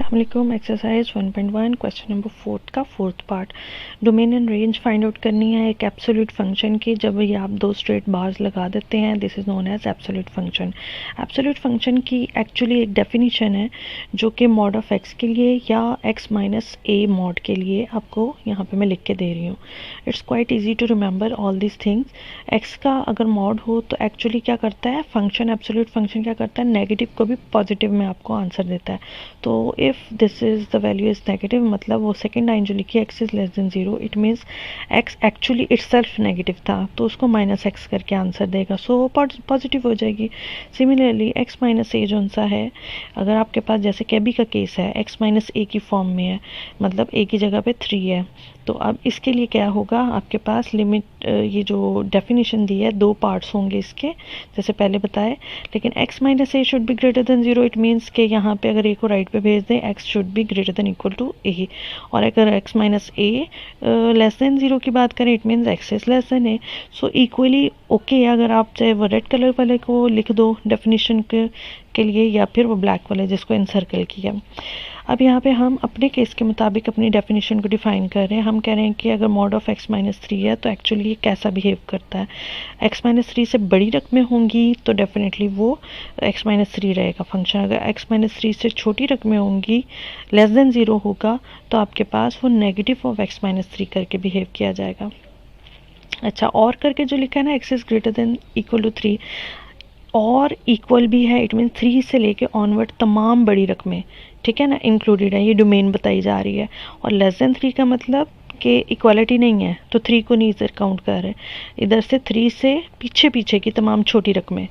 अस्सलामुअलैकुम। Exercise 1.1 question number 4 का fourth part, domain and range find out करनी है एक एब्सोल्यूट फंक्शन की। जब ये आप दो स्ट्रेट बार्स लगा देते हैं, this is known as absolute function. Absolute function की एक्चुअली एक डेफिनेशन है जो कि मॉड ऑफ एक्स के लिए या एक्स माइनस ए मॉड के लिए आपको यहाँ पे मैं लिख के दे रही हूँ। It's quite easy to remember all this things. X का अगर मॉड हो तो एक्चुअली क्या करता है फंक्शन, एब्सोल्यूट फंक्शन क्या करता है, नेगेटिव को भी पॉजिटिव में आपको आंसर देता है। तो if this is the value is negative, मतलब वो सेकेंड लाइन जो लिखी है x is less than zero, it means x actually itself negative था, तो उसको माइनस एक्स करके आंसर देगा, सो वो पॉजिटिव हो जाएगी। सिमिलरली एक्स माइनस ए जो सा है, अगर आपके पास जैसे कैबी का केस है एक्स माइनस ए की फॉर्म में है, मतलब ए की जगह पे 3 है, तो अब इसके लिए क्या होगा, आपके पास लिमिट, ये जो डेफिनेशन दी है दो पार्ट्स होंगे इसके, जैसे पहले बताए। लेकिन x minus A should be greater than zero, it means कि यहाँ पे अगर a को राइट पे भेज दें x should be greater than equal to a, और अगर x minus a less than zero की बात करें, it means x is less than a। So equally okay, अगर आप चाहे वो रेड कलर वाले को लिख दो डेफिनेशन के लिए, या फिर वो ब्लैक वाले जिसको इनसर्कल किया। अब यहाँ पे हम अपने केस के मुताबिक अपनी डेफिनेशन को डिफाइन कर रहे हैं। हम कह रहे हैं कि अगर mod of x minus three है तो एक्चुअली ये कैसा बिहेव करता है। x माइनस थ्री से बड़ी रकमें होंगी तो डेफिनेटली वो x माइनस थ्री रहेगा फंक्शन। अगर x माइनस थ्री से छोटी रकमें होंगी, लेस देन ज़ीरो होगा, तो आपके पास वो negative of x minus three करके बिहेव किया जाएगा। अच्छा, और करके जो लिखा है ना, x is greater than equal to three, और इक्वल भी है, इट मीन थ्री से लेके ऑनवर्ड तमाम बड़ी रकमें, ठीक है ना, इंक्लूडेड है, ये डोमेन बताई जा रही है। और लेस देन थ्री का मतलब कि इक्वालिटी नहीं है, तो थ्री को नहीं इधर काउंट कर रहे, इधर से थ्री से पीछे पीछे की तमाम छोटी रकमें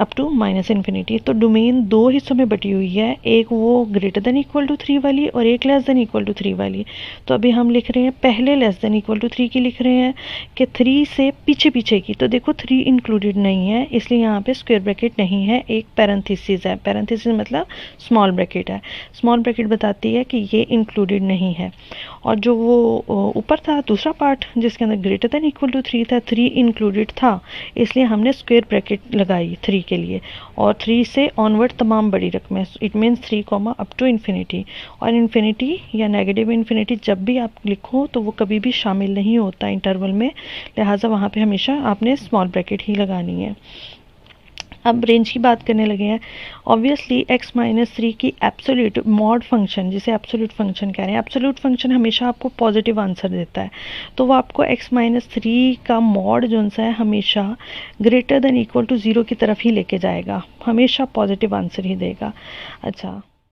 अप टू माइनस इन्फिनिटी। तो डोमेन दो हिस्सों में बटी हुई है, एक वो greater than equal to three वाली और एक less than equal to three वाली। तो अभी हम लिख रहे हैं पहले less than equal to three की लिख रहे हैं कि थ्री से पीछे पीछे की, तो देखो थ्री इंक्लूडेड नहीं है, इसलिए यहाँ पे स्क्वायर ब्रैकेट नहीं है, एक पैरेंथेसिस है। पैरेंथेसिस मतलब स्मॉल ब्रैकेट है, स्मॉल ब्रैकेट बताती है कि ये इंक्लूडेड नहीं है। और जो वो ऊपर था दूसरा पार्ट जिसके अंदर greater than equal to three था, थ्री इंक्लूडेड था, इसलिए हमने स्क्वायर ब्रैकेट लगाई थ्री के लिए, और थ्री से ऑनवर्ड तमाम बड़ी रकमें, it means three comma up to infinity. और इन्फिनिटी या नेगेटिव इन्फिनिटी जब भी आप लिखो तो वो कभी भी शामिल नहीं होता इंटरवल में, लिहाजा वहाँ पे हमेशा आपने स्मॉल ब्रैकेट ही लगानी है। अब रेंज की बात करने लगे हैं। ऑब्वियसली x माइनस थ्री की एब्सोल्यूट मॉड फंक्शन, जिसे एब्सोल्यूट फंक्शन कह रहे हैं, एब्सोल्यूट फंक्शन हमेशा आपको पॉजिटिव आंसर देता है, तो वो आपको x माइनस थ्री का मॉड जो सा है हमेशा greater than equal to zero की तरफ ही लेके जाएगा, हमेशा पॉजिटिव आंसर ही देगा। अच्छा,